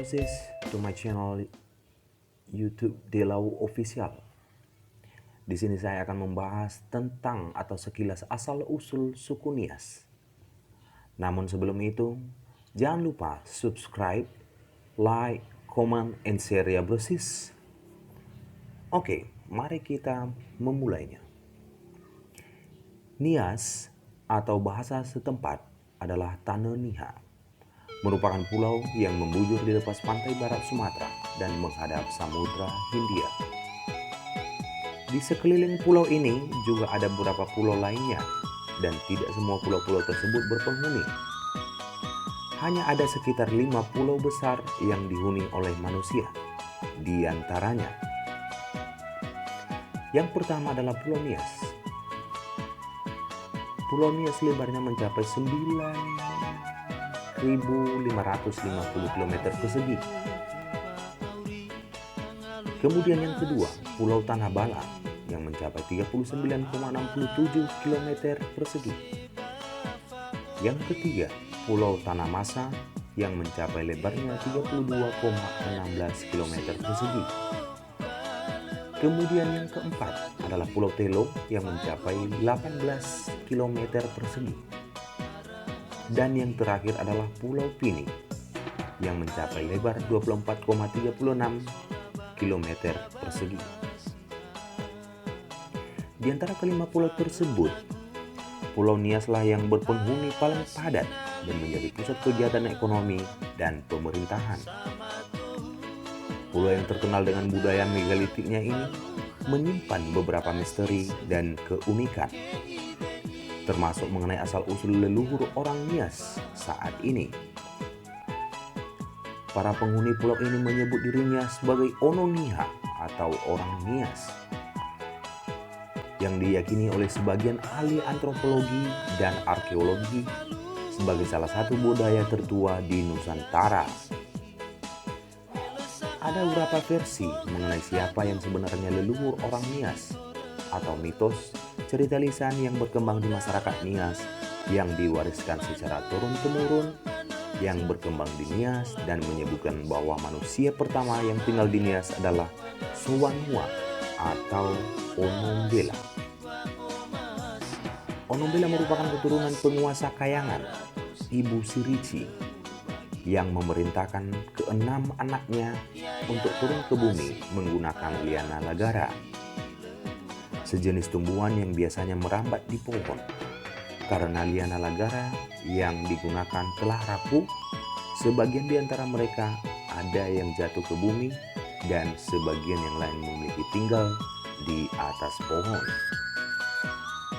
process to my channel YouTube Delau Official. Di sini saya akan membahas tentang atau sekilas asal-usul suku Nias. Namun sebelum itu, jangan lupa subscribe, like, comment, and share ya brosis. Oke, mari kita memulainya. Nias atau bahasa setempat adalah Tanah Niha, merupakan pulau yang membujur di lepas pantai barat Sumatera dan menghadap Samudra Hindia. Di sekeliling pulau ini juga ada beberapa pulau lainnya, dan tidak semua pulau-pulau tersebut berpenghuni. Hanya ada sekitar 5 pulau besar yang dihuni oleh manusia. Di antaranya, yang pertama adalah Pulau Nias. Pulau Nias lebarnya mencapai 9.550 km persegi. Kemudian yang kedua, Pulau Tanah Bala yang mencapai 39,67 km persegi. Yang ketiga, Pulau Tanah Masa yang mencapai lebarnya 32,16 km persegi. Kemudian yang keempat adalah Pulau Telo yang mencapai 18 km persegi. Dan yang terakhir adalah Pulau Pini yang mencapai lebar 24,36 km persegi. Di antara kelima pulau tersebut, Pulau Niaslah yang berpenghuni paling padat dan menjadi pusat kegiatan ekonomi dan pemerintahan. Pulau yang terkenal dengan budaya megalitiknya ini menyimpan beberapa misteri dan keunikan, termasuk mengenai asal-usul leluhur orang Nias saat ini. Para penghuni pulau ini menyebut dirinya sebagai Ono Niha atau orang Nias, yang diyakini oleh sebagian ahli antropologi dan arkeologi sebagai salah satu budaya tertua di Nusantara. Ada beberapa versi mengenai siapa yang sebenarnya leluhur orang Nias atau mitos cerita lisan yang berkembang di masyarakat Nias yang diwariskan secara turun-temurun yang berkembang di Nias dan menyebutkan bahwa manusia pertama yang tinggal di Nias adalah Sowanua atau Onombela. Onombela merupakan keturunan penguasa Kayangan, Ibu Sirici, yang memerintahkan keenam anaknya untuk turun ke bumi menggunakan liana lagara, sejenis tumbuhan yang biasanya merambat di pohon. Karena liana lagara yang digunakan telah rapuh, sebagian di antara mereka ada yang jatuh ke bumi dan sebagian yang lain memiliki tinggal di atas pohon.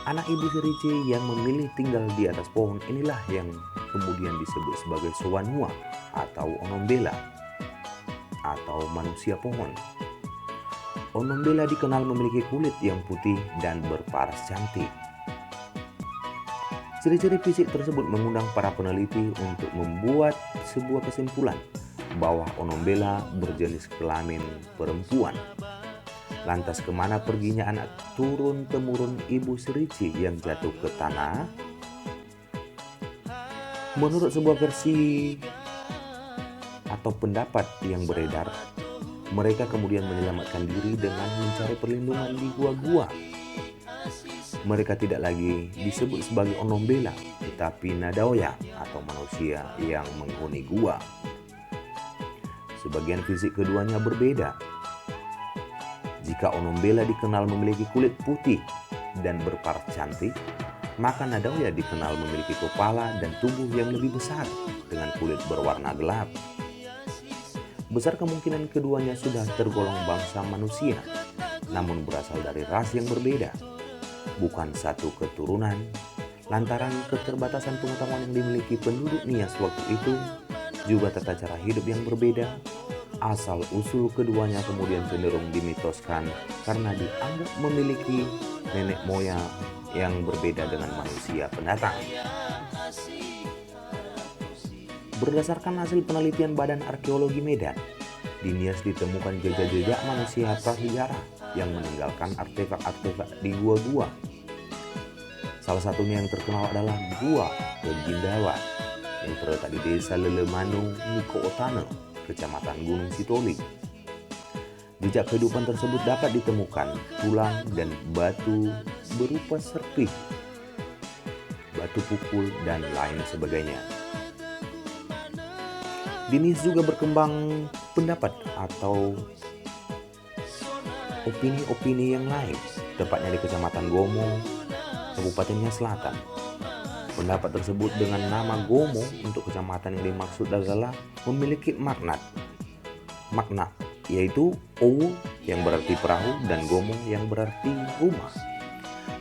Anak Ibu Sirici yang memilih tinggal di atas pohon inilah yang kemudian disebut sebagai Sowanua atau Onombela atau manusia pohon. Onombela dikenal memiliki kulit yang putih dan berparas cantik. Ciri-ciri fisik tersebut mengundang para peneliti untuk membuat sebuah kesimpulan bahwa Onombela berjenis kelamin perempuan. Lantas kemana perginya anak turun-temurun Ibu Sirici yang jatuh ke tanah? Menurut sebuah versi atau pendapat yang beredar, mereka kemudian menyelamatkan diri dengan mencari perlindungan di gua-gua. Mereka tidak lagi disebut sebagai Onombela, tetapi Nadaoya atau manusia yang menghuni gua. Sebagian fisik keduanya berbeda. Jika Onombela dikenal memiliki kulit putih dan berparas cantik, maka Nadaoya dikenal memiliki kepala dan tubuh yang lebih besar dengan kulit berwarna gelap. Besar kemungkinan keduanya sudah tergolong bangsa manusia, namun berasal dari ras yang berbeda, bukan satu keturunan. Lantaran keterbatasan pengetahuan yang dimiliki penduduk Nias waktu itu, juga tata cara hidup yang berbeda, asal-usul keduanya kemudian cenderung dimitoskan karena dianggap memiliki nenek moyang yang berbeda dengan manusia pendatang. Berdasarkan hasil penelitian Badan Arkeologi Medan, di Nias ditemukan jejak-jejak manusia prasejarah yang meninggalkan artefak-artefak di gua-gua. Salah satunya yang terkenal adalah Gua Legindawa yang terletak di desa Lelemanu, Niko Otano, Kecamatan Gunung Sitoli. Jejak kehidupan tersebut dapat ditemukan tulang dan batu berupa serpih, batu pukul, dan lain sebagainya. Di Nias juga berkembang pendapat atau opini-opini yang lain, tepatnya di Kecamatan Gomo, Kabupaten Nias Selatan. Pendapat tersebut dengan nama Gomo untuk kecamatan yang dimaksud adalah memiliki makna, yaitu Owo yang berarti perahu dan Gomo yang berarti rumah.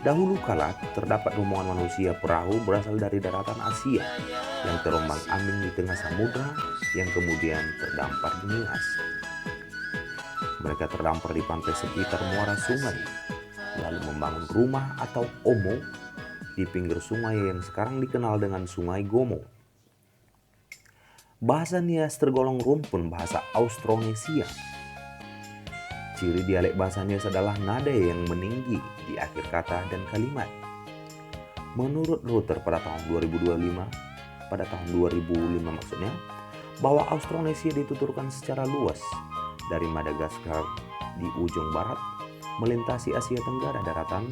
Dahulu kala terdapat rombongan manusia perahu berasal dari daratan Asia yang terombang-ambing di tengah samudra yang kemudian terdampar di Nias. Mereka terdampar di pantai sekitar muara sungai, lalu membangun rumah atau omo di pinggir sungai yang sekarang dikenal dengan Sungai Gomo. Bahasa Nias tergolong rumpun bahasa Austronesia. Ciri dialek bahasa Nias adalah nada yang meninggi di akhir kata dan kalimat. Menurut Router pada tahun 2005 maksudnya, bahwa Austronesia dituturkan secara luas dari Madagaskar di ujung barat, melintasi Asia Tenggara daratan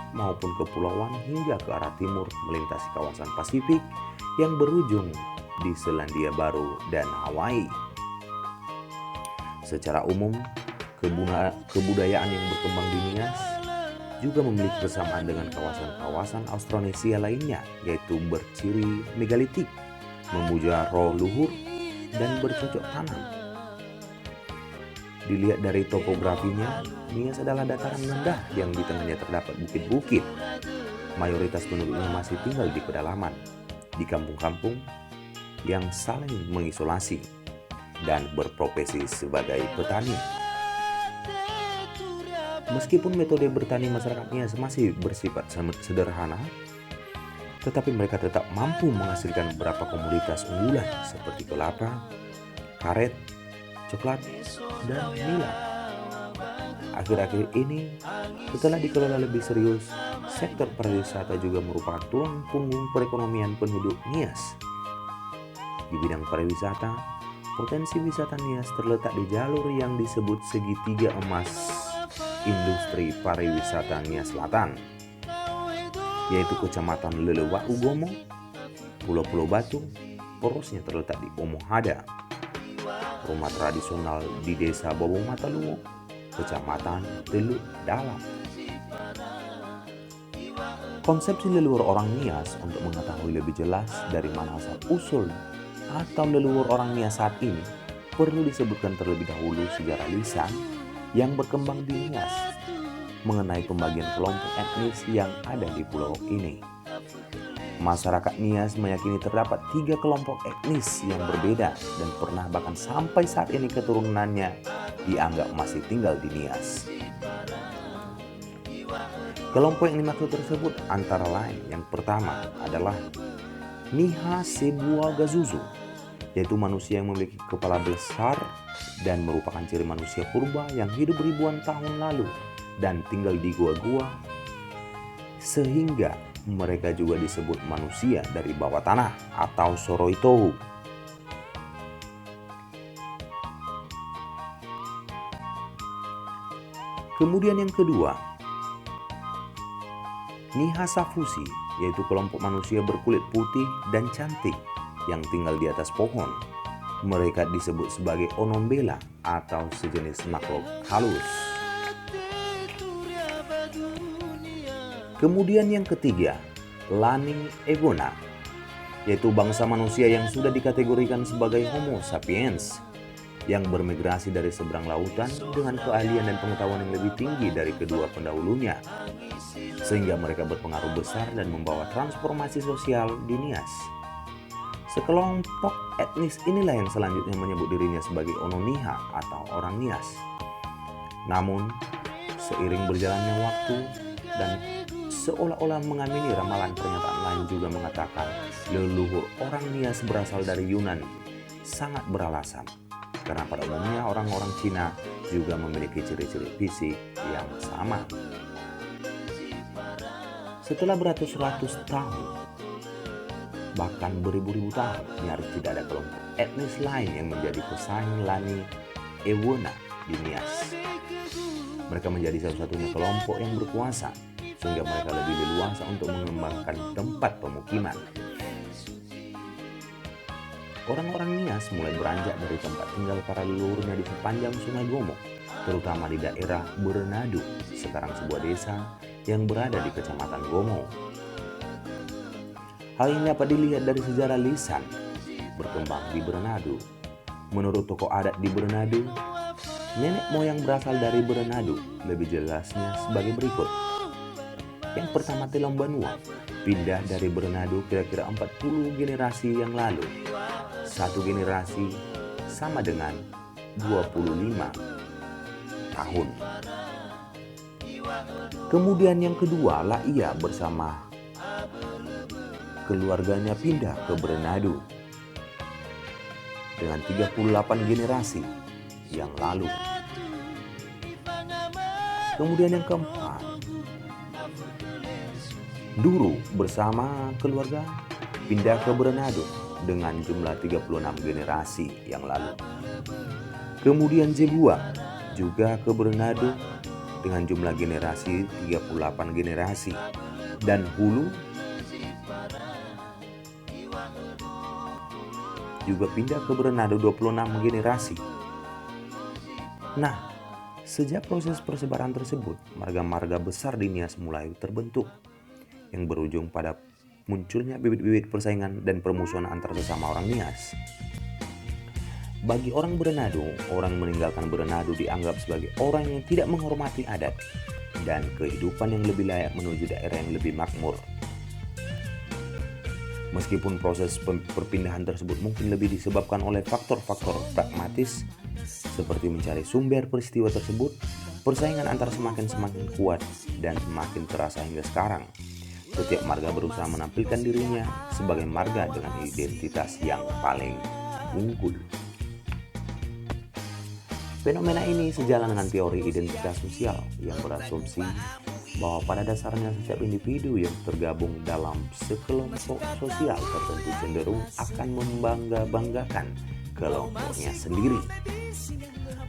maupun kepulauan hingga ke arah timur melintasi kawasan Pasifik yang berujung di Selandia Baru dan Hawaii. Secara umum, kebudayaan yang berkembang di Nias juga memiliki kesamaan dengan kawasan-kawasan Austronesia lainnya, yaitu berciri megalitik, memuja roh luhur, dan bercocok tanam. Dilihat dari topografinya, Nias adalah dataran rendah yang di tengahnya terdapat bukit-bukit. Mayoritas penduduknya masih tinggal di pedalaman, di kampung-kampung yang saling mengisolasi dan berprofesi sebagai petani. Meskipun metode bertani masyarakat Nias masih bersifat sederhana, tetapi mereka tetap mampu menghasilkan beberapa komoditas unggulan seperti kelapa, karet, coklat, dan nila. Akhir-akhir ini, setelah dikelola lebih serius, sektor pariwisata juga merupakan tulang punggung perekonomian penduduk Nias. Di bidang pariwisata, potensi wisata Nias terletak di jalur yang disebut segitiga emas industri pariwisata Nias Selatan, yaitu Kecamatan Lelewau Gomo, Pulau-Pulau Batu, porosnya terletak di Omo Hada, rumah tradisional di Desa Bobong Matalungo, Kecamatan Teluk Dalam. Konsepsi leluhur orang Nias untuk mengetahui lebih jelas dari mana asal-usul atau leluhur orang Nias saat ini, perlu disebutkan terlebih dahulu sejarah lisan yang berkembang di Nias mengenai pembagian kelompok etnis yang ada di pulau ini. Masyarakat Nias meyakini terdapat 3 kelompok etnis yang berbeda dan pernah bahkan sampai saat ini keturunannya dianggap masih tinggal di Nias. Kelompok yang dimaksud tersebut antara lain yang pertama adalah Niha Sebua Gazuzu, yaitu manusia yang memiliki kepala besar dan merupakan ciri manusia purba yang hidup ribuan tahun lalu dan tinggal di gua-gua, sehingga mereka juga disebut manusia dari bawah tanah atau Soroitohu. Kemudian yang kedua, Niha Safusi, yaitu kelompok manusia berkulit putih dan cantik yang tinggal di atas pohon. Mereka disebut sebagai Onombela atau sejenis makhluk halus. Kemudian yang ketiga, Laning Egona, yaitu bangsa manusia yang sudah dikategorikan sebagai Homo sapiens yang bermigrasi dari seberang lautan dengan keahlian dan pengetahuan yang lebih tinggi dari kedua pendahulunya, sehingga mereka berpengaruh besar dan membawa transformasi sosial di Nias. Sekelompok etnis inilah yang selanjutnya menyebut dirinya sebagai Ononiha atau orang Nias. Namun, seiring berjalannya waktu dan seolah-olah mengamini ramalan, pernyataan lain juga mengatakan leluhur orang Nias berasal dari Yunani, sangat beralasan. Karena pada umumnya orang-orang Cina juga memiliki ciri-ciri fisik yang sama. Setelah beratus-ratus tahun, Bahkan beribu-ribu tahun, nyaris tidak ada kelompok etnis lain yang menjadi pesaing Lani Ewena di Nias. Mereka menjadi satu-satunya kelompok yang berkuasa, sehingga mereka lebih leluasa untuk mengembangkan tempat pemukiman. Orang-orang Nias mulai beranjak dari tempat tinggal para leluhurnya di sepanjang Sungai Gomo, terutama di daerah Berenadu, sekarang sebuah desa yang berada di Kecamatan Gomo. Hal ini dapat dilihat dari sejarah lisan berkembang di Berenadu. Menurut tokoh adat di Berenadu, nenek moyang berasal dari Berenadu, lebih jelasnya sebagai berikut. Yang pertama, Telong Banua pindah dari Berenadu kira-kira 40 generasi yang lalu. Satu generasi sama dengan 25 tahun. Kemudian yang kedua, Laia bersama keluarganya pindah ke Berenadu dengan 38 generasi yang lalu. Kemudian yang keempat, Duru bersama keluarga pindah ke Berenadu dengan jumlah 36 generasi yang lalu. Kemudian Jebua juga ke Berenadu dengan jumlah generasi 38 generasi. Dan Hulu juga pindah ke Berenadu 26 generasi. Nah, sejak proses persebaran tersebut, marga-marga besar di Nias mulai terbentuk yang berujung pada munculnya bibit-bibit persaingan dan permusuhan antar sesama orang Nias. Bagi orang Berenadu, orang meninggalkan Berenadu dianggap sebagai orang yang tidak menghormati adat dan kehidupan yang lebih layak menuju daerah yang lebih makmur. Meskipun proses perpindahan tersebut mungkin lebih disebabkan oleh faktor-faktor pragmatis seperti mencari sumber peristiwa tersebut, persaingan antar semakin kuat dan semakin terasa hingga sekarang. Setiap marga berusaha menampilkan dirinya sebagai marga dengan identitas yang paling unggul. Fenomena ini sejalan dengan teori identitas sosial yang berasumsi bahwa pada dasarnya setiap individu yang tergabung dalam sekelompok sosial tertentu cenderung akan membangga-banggakan kelompoknya sendiri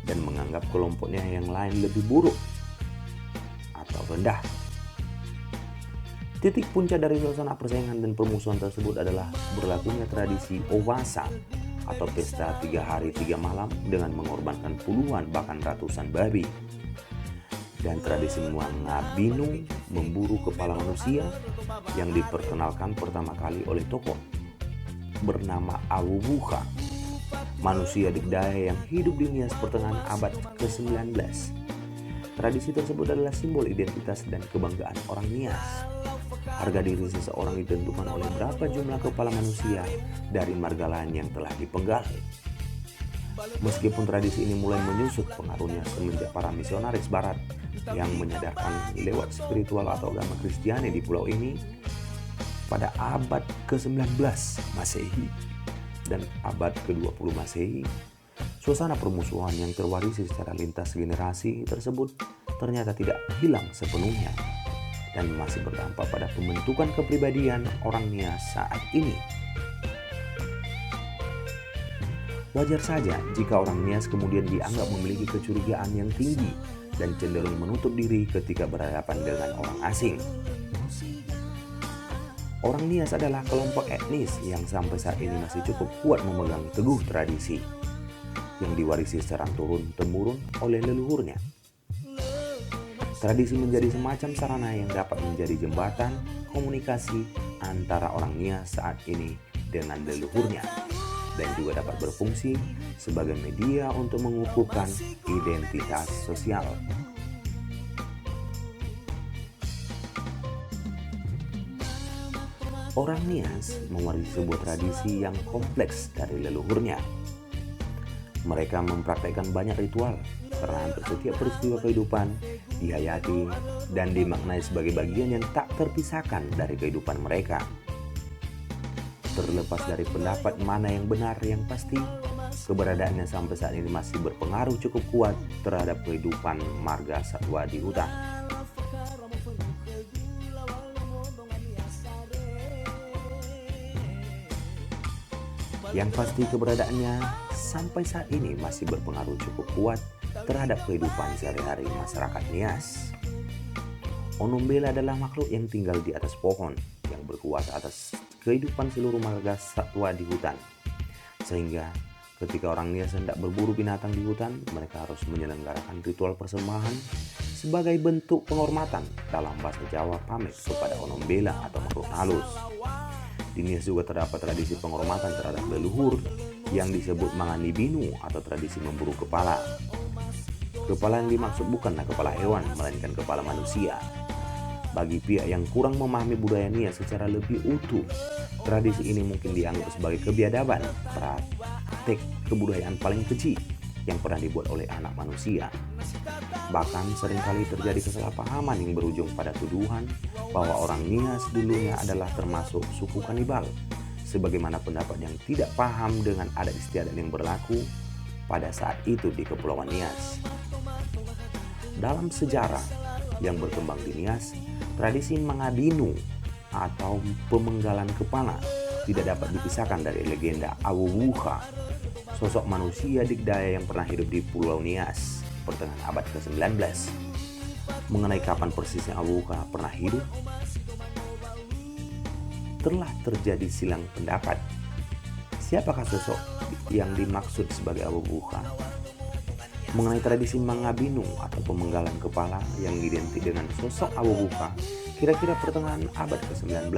dan menganggap kelompoknya yang lain lebih buruk atau rendah. Titik puncak dari suasana persaingan dan permusuhan tersebut adalah berlakunya tradisi Owasa atau pesta 3 hari 3 malam dengan mengorbankan puluhan bahkan ratusan babi. Dan tradisi Mangabinu memburu kepala manusia yang diperkenalkan pertama kali oleh tokoh bernama Awubuha, manusia dikdaya yang hidup di Nias pertengahan abad ke-19. Tradisi tersebut adalah simbol identitas dan kebanggaan orang Nias. Harga diri seseorang ditentukan oleh berapa jumlah kepala manusia dari marga lain yang telah dipenggal. Meskipun tradisi ini mulai menyusut pengaruhnya semenjak para misionaris barat yang menyadarkan lewat spiritual atau agama Kristiani di pulau ini pada abad ke-19 Masehi dan abad ke-20 Masehi, suasana permusuhan yang terwarisi secara lintas generasi tersebut ternyata tidak hilang sepenuhnya dan masih berdampak pada pembentukan kepribadian orang Nias saat ini. Wajar saja jika orang Nias kemudian dianggap memiliki kecurigaan yang tinggi dan cenderung menutup diri ketika berhadapan dengan orang asing. Orang Nias adalah kelompok etnis yang sampai saat ini masih cukup kuat memegang teguh tradisi yang diwarisi secara turun-temurun oleh leluhurnya. Tradisi menjadi semacam sarana yang dapat menjadi jembatan komunikasi antara orang Nias saat ini dengan leluhurnya, dan juga dapat berfungsi sebagai media untuk mengukuhkan identitas sosial. Orang Nias mewarisi sebuah tradisi yang kompleks dari leluhurnya. Mereka mempraktikkan banyak ritual karena hampir setiap peristiwa kehidupan dihayati dan dimaknai sebagai bagian yang tak terpisahkan dari kehidupan mereka. Terlepas dari pendapat mana yang benar, yang pasti keberadaannya sampai saat ini masih berpengaruh cukup kuat terhadap kehidupan marga satwa di hutan. Yang pasti keberadaannya sampai saat ini masih berpengaruh cukup kuat terhadap kehidupan sehari-hari masyarakat Nias. Onombela adalah makhluk yang tinggal di atas pohon, yang berkuasa atas kehidupan seluruh marga satwa di hutan. Sehingga ketika orang Nias hendak berburu binatang di hutan, mereka harus menyelenggarakan ritual persembahan sebagai bentuk penghormatan dalam bahasa Jawa pamit kepada Onombela atau makhluk halus. Di Nias juga terdapat tradisi penghormatan terhadap leluhur yang disebut manganibinu atau tradisi memburu kepala. Kepala yang dimaksud bukanlah kepala hewan, melainkan kepala manusia. Bagi pihak yang kurang memahami budaya Nias secara lebih utuh, tradisi ini mungkin dianggap sebagai kebiadaban, praktek kebudayaan paling keji yang pernah dibuat oleh anak manusia. Bahkan seringkali terjadi kesalahpahaman yang berujung pada tuduhan bahwa orang Nias dulunya adalah termasuk suku kanibal, sebagaimana pendapat yang tidak paham dengan adat istiadat yang berlaku pada saat itu di Kepulauan Nias. Dalam sejarah yang berkembang di Nias, tradisi mangabinu atau pemenggalan kepala tidak dapat dipisahkan dari legenda Awuwuha, sosok manusia dikdaya yang pernah hidup di Pulau Nias pertengahan abad ke-19. Mengenai kapan persisnya Awuwuha pernah hidup, telah terjadi silang pendapat. Siapakah sosok yang dimaksud sebagai Awuwuha? Mengenai tradisi mangabinu atau pemenggalan kepala yang identik dengan sosok Awuwuha, kira-kira pertengahan abad ke-19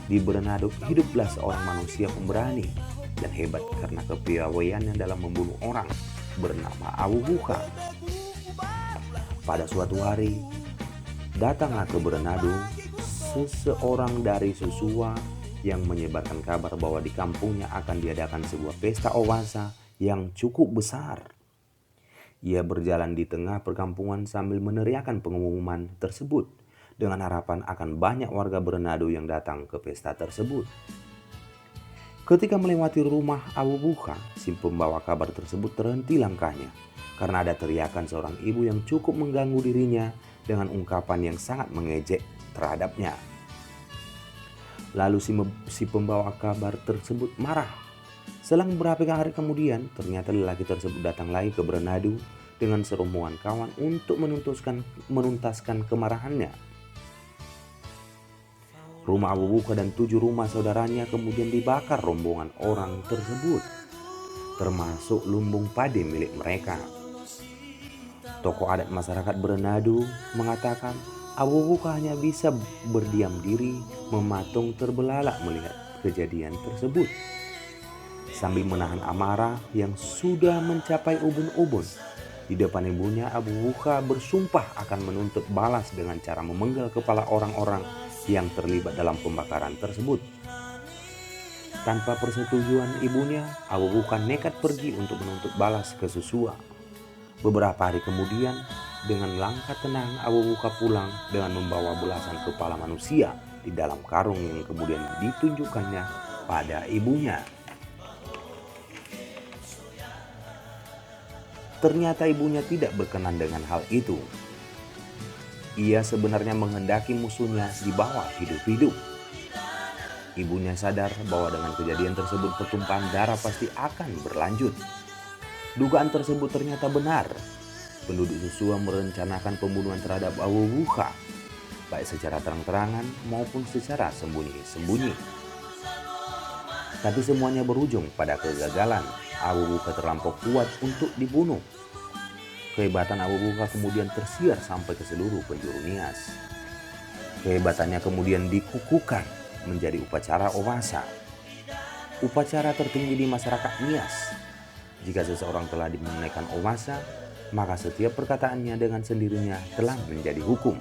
di Bernado hiduplah seorang manusia pemberani dan hebat karena kepiawaiannya dalam membunuh orang bernama Awuwuha. Pada suatu hari, datanglah ke Bernado seseorang dari Susua yang menyebarkan kabar bahwa di kampungnya akan diadakan sebuah pesta owasa yang cukup besar. Ia berjalan di tengah perkampungan sambil meneriakkan pengumuman tersebut dengan harapan akan banyak warga Bernado yang datang ke pesta tersebut. Ketika melewati rumah Awuwuha, si pembawa kabar tersebut terhenti langkahnya karena ada teriakan seorang ibu yang cukup mengganggu dirinya dengan ungkapan yang sangat mengejek terhadapnya. Lalu si pembawa kabar tersebut marah. Selang beberapa hari kemudian, ternyata lelaki tersebut datang lagi ke Bernado dengan serombongan kawan untuk menuntaskan kemarahannya. Rumah Awuwuha dan 7 rumah saudaranya kemudian dibakar rombongan orang tersebut, termasuk lumbung padi milik mereka. Tokoh adat masyarakat Bernado mengatakan Awuwuha hanya bisa berdiam diri mematung terbelalak melihat kejadian tersebut. Sambil menahan amarah yang sudah mencapai ubun-ubun, di depan ibunya Awuwuha bersumpah akan menuntut balas dengan cara memenggal kepala orang-orang yang terlibat dalam pembakaran tersebut. Tanpa persetujuan ibunya, Awuwuha nekat pergi untuk menuntut balas ke Susua. Beberapa hari kemudian, dengan langkah tenang Awuwuha pulang dengan membawa belasan kepala manusia di dalam karung yang kemudian ditunjukkannya pada ibunya. Ternyata ibunya tidak berkenan dengan hal itu. Ia sebenarnya menghendaki musuhnya dibawa hidup-hidup. Ibunya sadar bahwa dengan kejadian tersebut pertumpahan darah pasti akan berlanjut. Dugaan tersebut ternyata benar. Penduduk Susua merencanakan pembunuhan terhadap Awuwuha, baik secara terang-terangan maupun secara sembunyi-sembunyi. Tapi semuanya berujung pada kegagalan. Awuwuha terlampau kuat untuk dibunuh. Kehebatan Awuwuha kemudian tersiar sampai ke seluruh penjuru Nias. Kehebatannya kemudian dikukuhkan menjadi upacara owasa, upacara tertinggi di masyarakat Nias. Jika seseorang telah menunaikan owasa, maka setiap perkataannya dengan sendirinya telah menjadi hukum.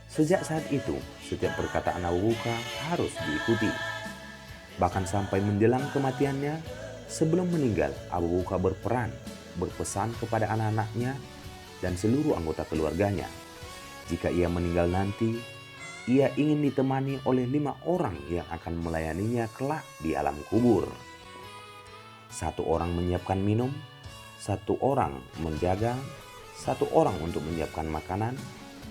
Sejak saat itu, setiap perkataan Awuwuha harus diikuti. Bahkan sampai menjelang kematiannya, sebelum meninggal, Awuwuha berpesan kepada anak-anaknya dan seluruh anggota keluarganya. Jika ia meninggal nanti, ia ingin ditemani oleh 5 orang yang akan melayaninya kelak di alam kubur. 1 orang menyiapkan minum, 1 orang menjaga, 1 orang untuk menyiapkan makanan,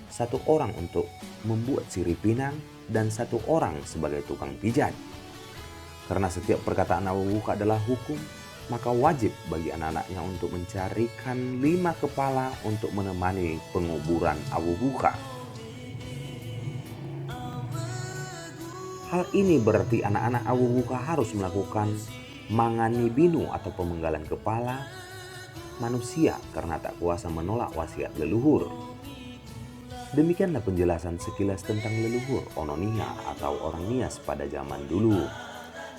1 orang untuk membuat sirip pinang, dan 1 orang sebagai tukang pijat. Karena setiap perkataan Awuwuka adalah hukum, maka wajib bagi anak-anaknya untuk mencarikan 5 kepala untuk menemani penguburan Awuwuka. Hal ini berarti anak-anak Awuwuka harus melakukan mangani binu atau pemenggalan kepala manusia karena tak kuasa menolak wasiat leluhur. Demikianlah penjelasan sekilas tentang leluhur Ononia atau orang Nias pada zaman dulu.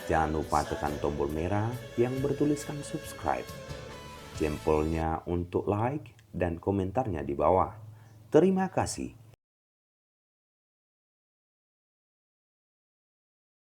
Jangan lupa tekan tombol merah yang bertuliskan subscribe, jempolnya untuk like, dan komentarnya di bawah. Terima kasih.